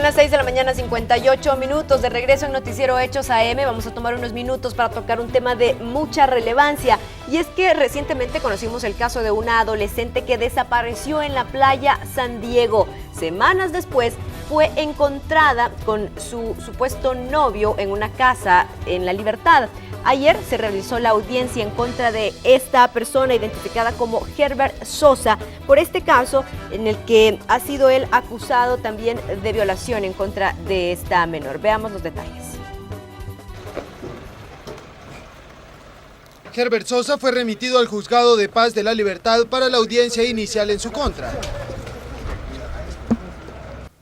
Son las 6 de la mañana, 58 minutos. De regreso en Noticiero Hechos AM, vamos a tomar unos minutos para tocar un tema de mucha relevancia. Y es que recientemente conocimos el caso de una adolescente que desapareció en la playa San Diego. Semanas después fue encontrada con su supuesto novio en una casa en La Libertad. Ayer se realizó la audiencia en contra de esta persona identificada como Herbert Sosa por este caso en el que ha sido él acusado también de violación en contra de esta menor. Veamos los detalles. Herbert Sosa fue remitido al Juzgado de Paz de La Libertad para la audiencia inicial en su contra.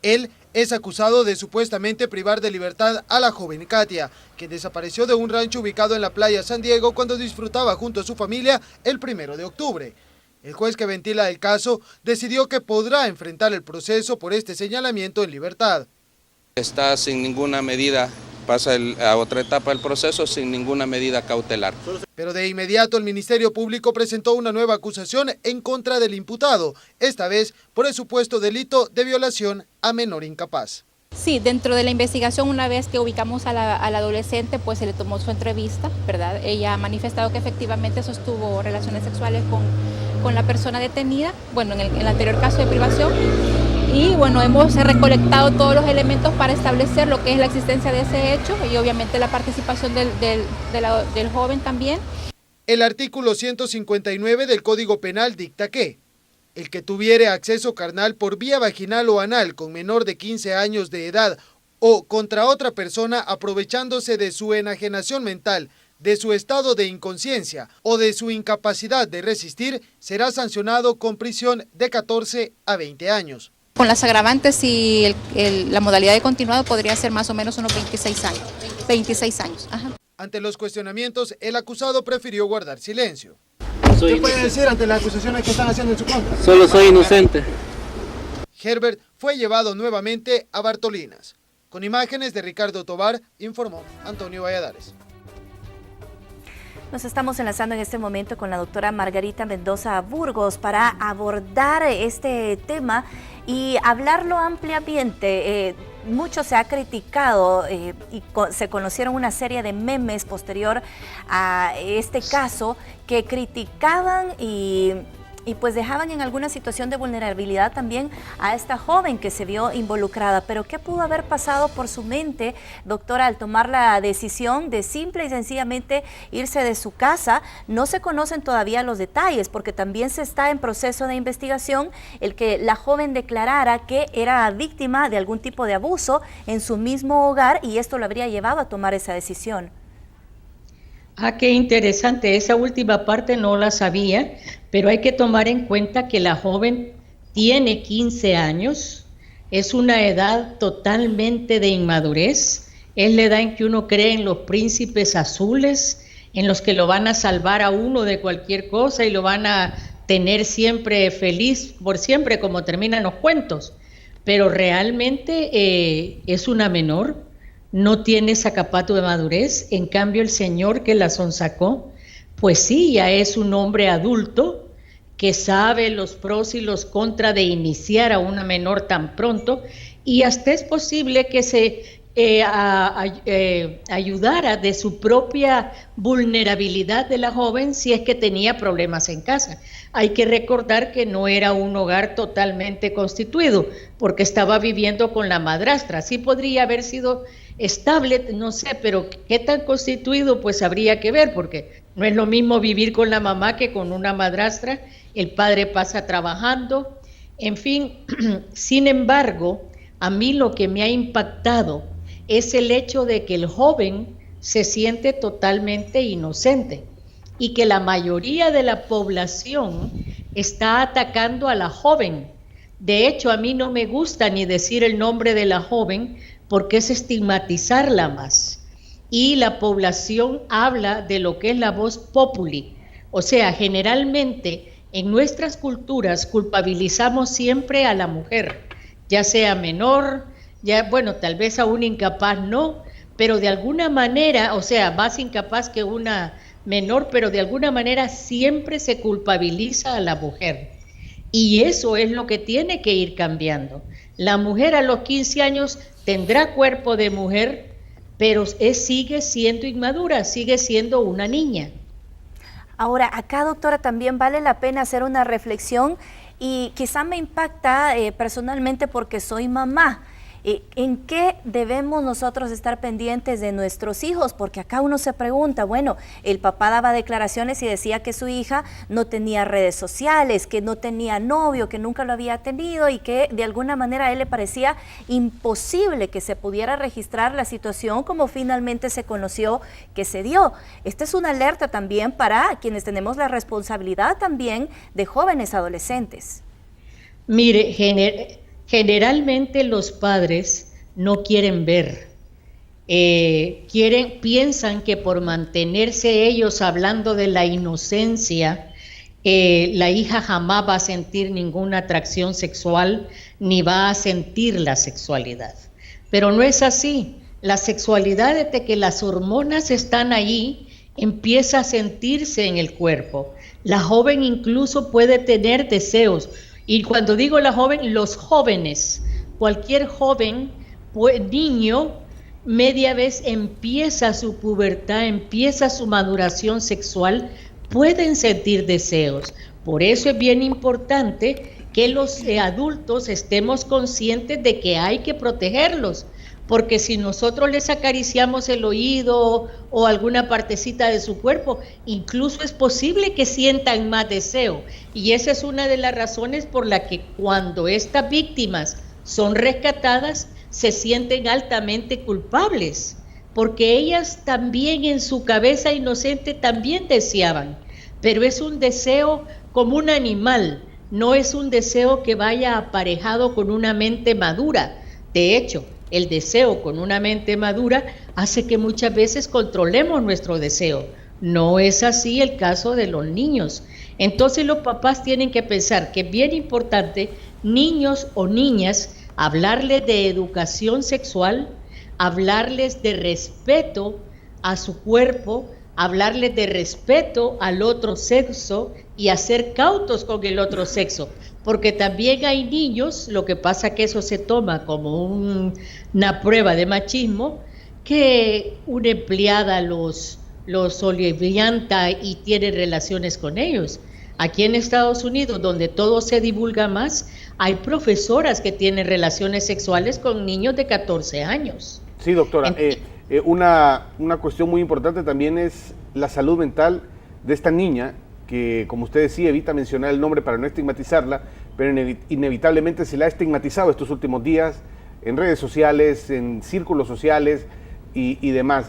Él es acusado de supuestamente privar de libertad a la joven Katia, que desapareció de un rancho ubicado en la playa San Diego cuando disfrutaba junto a su familia el 1 de octubre. El juez que ventila el caso decidió que podrá enfrentar el proceso por este señalamiento en libertad. Está sin ninguna medida, pasa a otra etapa del proceso sin ninguna medida cautelar. Pero de inmediato el Ministerio Público presentó una nueva acusación en contra del imputado, esta vez por el supuesto delito de violación a menor incapaz. Sí, dentro de la investigación, una vez que ubicamos a la adolescente, pues se le tomó su entrevista, ¿verdad? Ella ha manifestado que efectivamente sostuvo relaciones sexuales con la persona detenida, bueno, en el anterior caso de privación. Y bueno, hemos recolectado todos los elementos para establecer lo que es la existencia de ese hecho y obviamente la participación del joven también. El artículo 159 del Código Penal dicta que el que tuviere acceso carnal por vía vaginal o anal con menor de 15 años de edad o contra otra persona aprovechándose de su enajenación mental, de su estado de inconsciencia o de su incapacidad de resistir, será sancionado con prisión de 14 a 20 años. Con las agravantes y la modalidad de continuado podría ser más o menos unos 26 años. 26 años. Ajá. Ante los cuestionamientos, el acusado prefirió guardar silencio. ¿Qué puede decir ante las acusaciones que están haciendo en su contra? Solo soy inocente. Herbert fue llevado nuevamente a Bartolinas. Con imágenes de Ricardo Tobar, informó Antonio Valladares. Nos estamos enlazando en este momento con la doctora Margarita Mendoza Burgos para abordar este tema y hablarlo ampliamente. Mucho se ha criticado y se conocieron una serie de memes posterior a este caso que criticaban y pues dejaban en alguna situación de vulnerabilidad también a esta joven que se vio involucrada. Pero ¿qué pudo haber pasado por su mente, doctora, al tomar la decisión de simple y sencillamente irse de su casa? No se conocen todavía los detalles porque también se está en proceso de investigación el que la joven declarara que era víctima de algún tipo de abuso en su mismo hogar y esto lo habría llevado a tomar esa decisión. Ah, qué interesante, esa última parte no la sabía, pero hay que tomar en cuenta que la joven tiene 15 años, es una edad totalmente de inmadurez, es la edad en que uno cree en los príncipes azules, en los que lo van a salvar a uno de cualquier cosa y lo van a tener siempre feliz por siempre, como terminan los cuentos, pero realmente es una menor. No tiene ese zapato de madurez, en cambio el señor que la sonsacó, pues sí, ya es un hombre adulto que sabe los pros y los contras de iniciar a una menor tan pronto y hasta es posible que se ayudara de su propia vulnerabilidad de la joven si es que tenía problemas en casa. Hay que recordar que no era un hogar totalmente constituido porque estaba viviendo con la madrastra, sí podría haber sido estable, no sé, pero qué tan constituido, pues habría que ver, porque no es lo mismo vivir con la mamá que con una madrastra, el padre pasa trabajando, en fin. Sin embargo, a mí lo que me ha impactado es el hecho de que el joven se siente totalmente inocente y que la mayoría de la población está atacando a la joven. De hecho, a mí no me gusta ni decir el nombre de la joven, porque es estigmatizarla más. Y la población habla de lo que es la voz populi. O sea, generalmente en nuestras culturas culpabilizamos siempre a la mujer, ya sea menor, ya bueno, tal vez a una incapaz no, pero de alguna manera, o sea, más incapaz que una menor, pero de alguna manera siempre se culpabiliza a la mujer. Y eso es lo que tiene que ir cambiando. La mujer a los 15 años tendrá cuerpo de mujer, pero sigue siendo inmadura, sigue siendo una niña. Ahora, acá, doctora, también vale la pena hacer una reflexión y quizá me impacta personalmente porque soy mamá. ¿En qué debemos nosotros estar pendientes de nuestros hijos? Porque acá uno se pregunta, bueno, el papá daba declaraciones y decía que su hija no tenía redes sociales, que no tenía novio, que nunca lo había tenido y que de alguna manera a él le parecía imposible que se pudiera registrar la situación como finalmente se conoció que se dio. Esta es una alerta también para quienes tenemos la responsabilidad también de jóvenes adolescentes. Mire, generalmente los padres no quieren ver, piensan que por mantenerse ellos hablando de la inocencia, la hija jamás va a sentir ninguna atracción sexual ni va a sentir la sexualidad. Pero no es así. La sexualidad, desde que las hormonas están ahí, empieza a sentirse en el cuerpo. La joven incluso puede tener deseos. Y cuando digo la joven, los jóvenes, cualquier joven, niño, media vez empieza su pubertad, empieza su maduración sexual, pueden sentir deseos. Por eso es bien importante que los adultos estemos conscientes de que hay que protegerlos, porque si nosotros les acariciamos el oído o alguna partecita de su cuerpo, incluso es posible que sientan más deseo. Y esa es una de las razones por la que cuando estas víctimas son rescatadas, se sienten altamente culpables, porque ellas también en su cabeza inocente también deseaban, pero es un deseo como un animal, no es un deseo que vaya aparejado con una mente madura. De hecho, el deseo con una mente madura hace que muchas veces controlemos nuestro deseo. No es así el caso de los niños. Entonces los papás tienen que pensar que es bien importante, niños o niñas, hablarles de educación sexual, hablarles de respeto a su cuerpo, hablarles de respeto al otro sexo y ser cautos con el otro sexo. Porque también hay niños, lo que pasa que eso se toma como una prueba de machismo, que una empleada los olivianta y tiene relaciones con ellos. Aquí en Estados Unidos, donde todo se divulga más, hay profesoras que tienen relaciones sexuales con niños de 14 años. Sí, doctora. Una cuestión muy importante también es la salud mental de esta niña, que, como usted decía, evita mencionar el nombre para no estigmatizarla, pero inevitablemente se la ha estigmatizado estos últimos días en redes sociales, en círculos sociales y demás.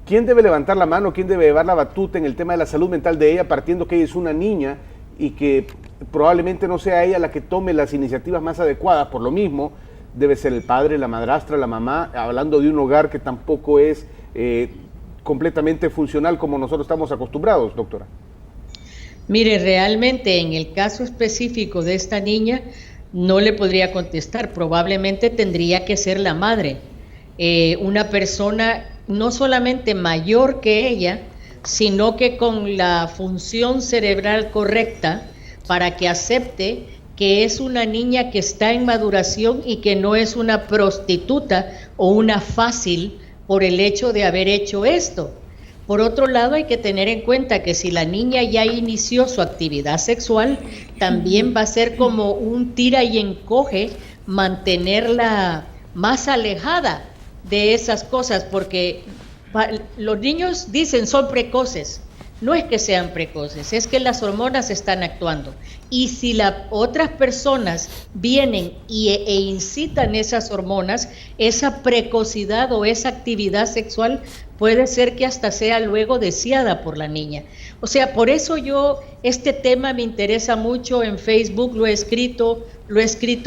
¿Quién debe levantar la mano, quién debe llevar la batuta en el tema de la salud mental de ella, partiendo que ella es una niña y que probablemente no sea ella la que tome las iniciativas más adecuadas? Por lo mismo, debe ser el padre, la madrastra, la mamá, hablando de un hogar que tampoco es completamente funcional como nosotros estamos acostumbrados, doctora. Mire, realmente en el caso específico de esta niña no le podría contestar, probablemente tendría que ser la madre, una persona no solamente mayor que ella, sino que con la función cerebral correcta para que acepte que es una niña que está en maduración y que no es una prostituta o una fácil por el hecho de haber hecho esto. Por otro lado, hay que tener en cuenta que si la niña ya inició su actividad sexual, también va a ser como un tira y encoge mantenerla más alejada de esas cosas, porque los niños dicen son precoces. No es que sean precoces, es que las hormonas están actuando. Y si las otras personas vienen e incitan esas hormonas, esa precocidad o esa actividad sexual puede ser que hasta sea luego deseada por la niña. O sea, por eso este tema me interesa mucho en Facebook, lo he escrito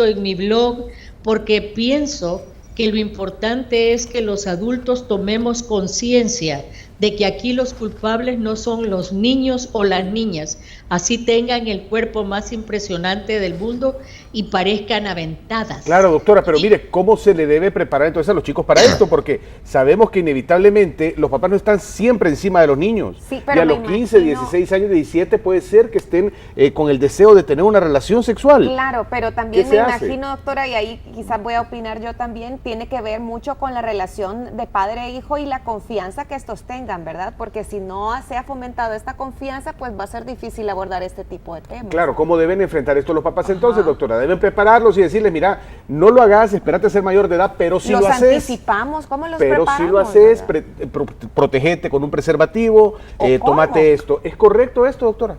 en mi blog, porque pienso que lo importante es que los adultos tomemos conciencia de que aquí los culpables no son los niños o las niñas, así tengan el cuerpo más impresionante del mundo y parezcan aventadas. Claro, doctora, pero mire, ¿cómo se le debe preparar entonces a los chicos para esto? Porque sabemos que inevitablemente los papás no están siempre encima de los niños. Sí, y a los 15, 16 años, 17 puede ser que estén con el deseo de tener una relación sexual. Claro, pero también ¿Qué me se hace? imagino, doctora, y ahí quizás voy a opinar yo también, tiene que ver mucho con la relación de padre e hijo y la confianza que estos tengan, ¿verdad? Porque si no se ha fomentado esta confianza, pues va a ser difícil abordar este tipo de temas. Claro, ¿cómo deben enfrentar esto los papás entonces, doctora? Deben prepararlos y decirles, mira, no lo hagas, espérate a ser mayor de edad, pero si ¿Los lo haces... anticipamos? ¿Cómo los Pero preparamos? si lo haces, protegete con un preservativo, tómate esto. ¿Es correcto esto, doctora?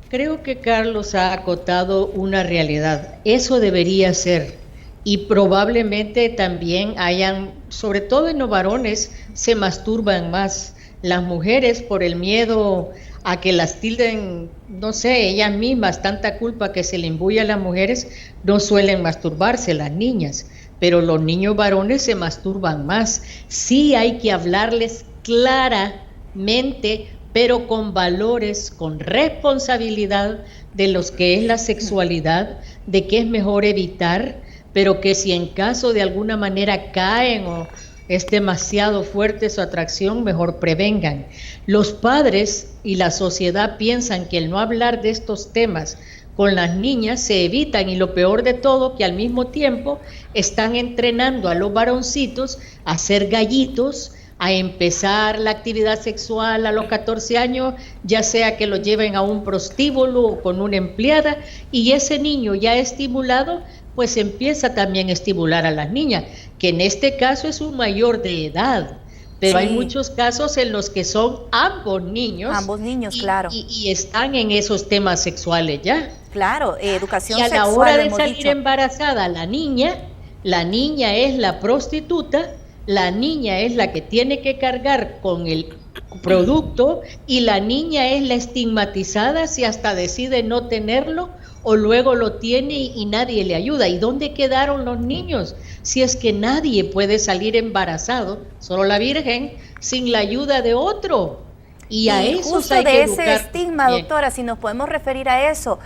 Creo que Carlos ha acotado una realidad. Eso debería ser. Y probablemente también hayan, sobre todo en los varones, se masturban más. Las mujeres, por el miedo a que las tilden, no sé, ellas mismas, tanta culpa que se le imbuye a las mujeres, no suelen masturbarse las niñas. Pero los niños varones se masturban más. Sí hay que hablarles claramente, pero con valores, con responsabilidad de lo que es la sexualidad, de que es mejor evitar, pero que si en caso de alguna manera caen o es demasiado fuerte su atracción, mejor prevengan. Los padres y la sociedad piensan que el no hablar de estos temas con las niñas se evitan, y lo peor de todo, que al mismo tiempo están entrenando a los varoncitos a ser gallitos, a empezar la actividad sexual a los 14 años, ya sea que lo lleven a un prostíbulo o con una empleada, y ese niño ya estimulado, pues empieza también a estimular a las niñas, que en este caso es un mayor de edad. Pero Sí. hay muchos casos en los que son ambos niños. Ambos niños, y, claro. y están en esos temas sexuales ya. Claro, educación Y a sexual. la hora lo de hemos salir dicho. embarazada, la niña es la prostituta, la niña es la que tiene que cargar con el producto, y la niña es la estigmatizada si hasta decide no tenerlo o luego lo tiene y nadie le ayuda. ¿Y dónde quedaron los niños? Si es que nadie puede salir embarazado, solo la Virgen, sin la ayuda de otro. Y a esos justo hay de que ese educar estigma, bien. doctora, si nos podemos referir a eso,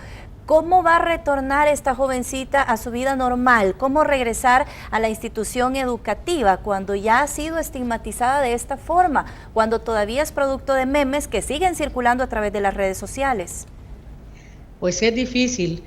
¿cómo va a retornar esta jovencita a su vida normal? ¿Cómo regresar a la institución educativa cuando ya ha sido estigmatizada de esta forma? Cuando todavía es producto de memes que siguen circulando a través de las redes sociales. Pues es difícil.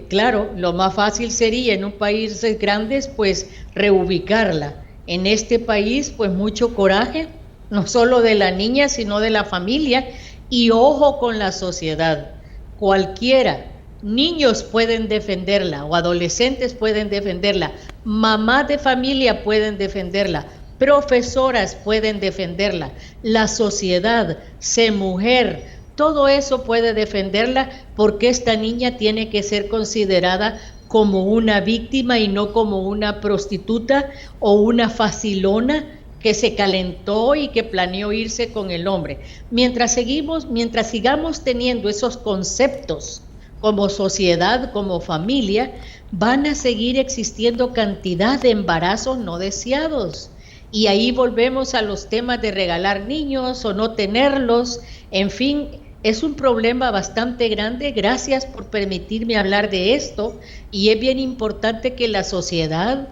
Claro, lo más fácil sería en un país grande, pues reubicarla. En este país, pues mucho coraje, no solo de la niña, sino de la familia, y ojo con la sociedad. Cualquiera, niños pueden defenderla o adolescentes pueden defenderla, mamás de familia pueden defenderla, profesoras pueden defenderla, la sociedad, sé mujer, todo eso puede defenderla, porque esta niña tiene que ser considerada como una víctima y no como una prostituta o una facilona que se calentó y que planeó irse con el hombre. Mientras sigamos teniendo esos conceptos como sociedad, como familia, van a seguir existiendo cantidad de embarazos no deseados. Y ahí volvemos a los temas de regalar niños o no tenerlos. En fin, es un problema bastante grande. Gracias por permitirme hablar de esto, y es bien importante que la sociedad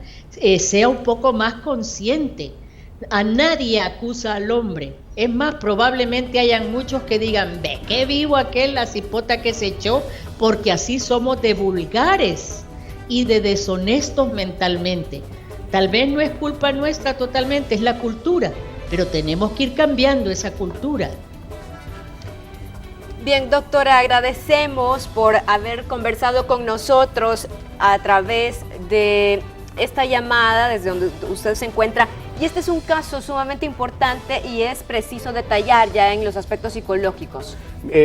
sea un poco más consciente. A nadie acusa al hombre. Es más, probablemente hayan muchos que digan, ve qué vivo aquel, la cipota que se echó, porque así somos de vulgares y de deshonestos mentalmente. Tal vez no es culpa nuestra totalmente, es la cultura, pero tenemos que ir cambiando esa cultura. Bien, doctora, agradecemos por haber conversado con nosotros a través de esta llamada desde donde usted se encuentra. Y este es un caso sumamente importante y es preciso detallar ya en los aspectos psicológicos.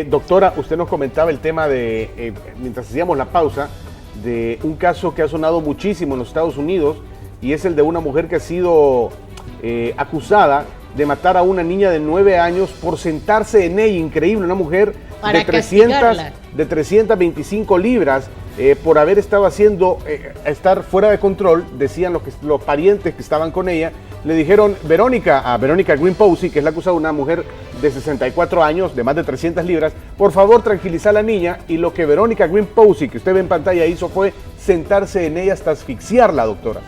Doctora, usted nos comentaba el tema de, mientras hacíamos la pausa, de un caso que ha sonado muchísimo en los Estados Unidos, y es el de una mujer que ha sido acusada de matar a una niña de 9 años por sentarse en ella. Increíble, una mujer de 325 libras por haber estado haciendo, estar fuera de control, decían los parientes que estaban con ella, le dijeron a Verónica Green Posey, que es la acusada, una mujer de 64 años, de más de 300 libras, por favor tranquiliza a la niña, y lo que Verónica Green Posey, que usted ve en pantalla, hizo fue sentarse en ella hasta asfixiarla, doctora.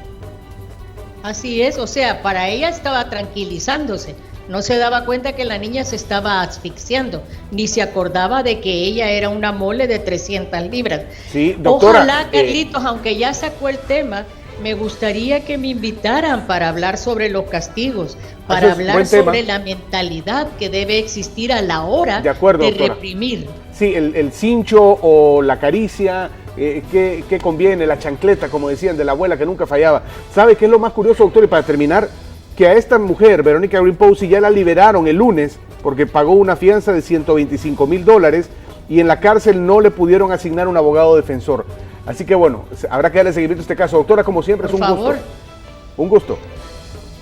Así es, o sea, para ella estaba tranquilizándose. No se daba cuenta que la niña se estaba asfixiando, ni se acordaba de que ella era una mole de 300 libras. Sí, doctora. Ojalá, Carlitos, aunque ya sacó el tema, me gustaría que me invitaran para hablar sobre los castigos, para hablar sobre la mentalidad que debe existir a la hora de reprimir. Sí, el cincho o la caricia, ¿qué conviene? La chancleta, como decían, de la abuela que nunca fallaba. ¿Sabe qué es lo más curioso, doctor? Y para terminar, que a esta mujer, Verónica Green Posey, ya la liberaron el lunes porque pagó una fianza de $125,000 y en la cárcel no le pudieron asignar un abogado defensor. Así que bueno, habrá que darle seguimiento a este caso. Doctora, como siempre, es un gusto. Un gusto.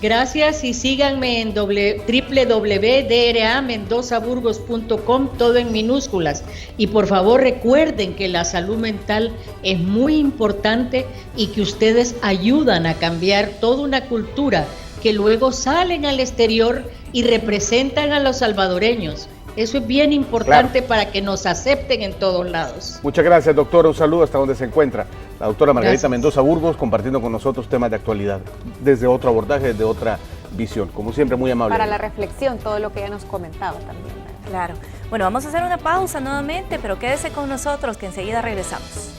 Gracias, y síganme en www.dramendozaburgos.com, todo en minúsculas. Y por favor recuerden que la salud mental es muy importante y que ustedes ayudan a cambiar toda una cultura que luego salen al exterior y representan a los salvadoreños. Eso es bien importante para que nos acepten en todos lados. Muchas gracias, doctora. Un saludo hasta donde se encuentra la doctora Margarita Mendoza Burgos, compartiendo con nosotros temas de actualidad, desde otro abordaje, desde otra visión. Como siempre, muy amable. Para la reflexión, todo lo que ella nos comentaba también. Claro. Bueno, vamos a hacer una pausa nuevamente, pero quédese con nosotros que enseguida regresamos.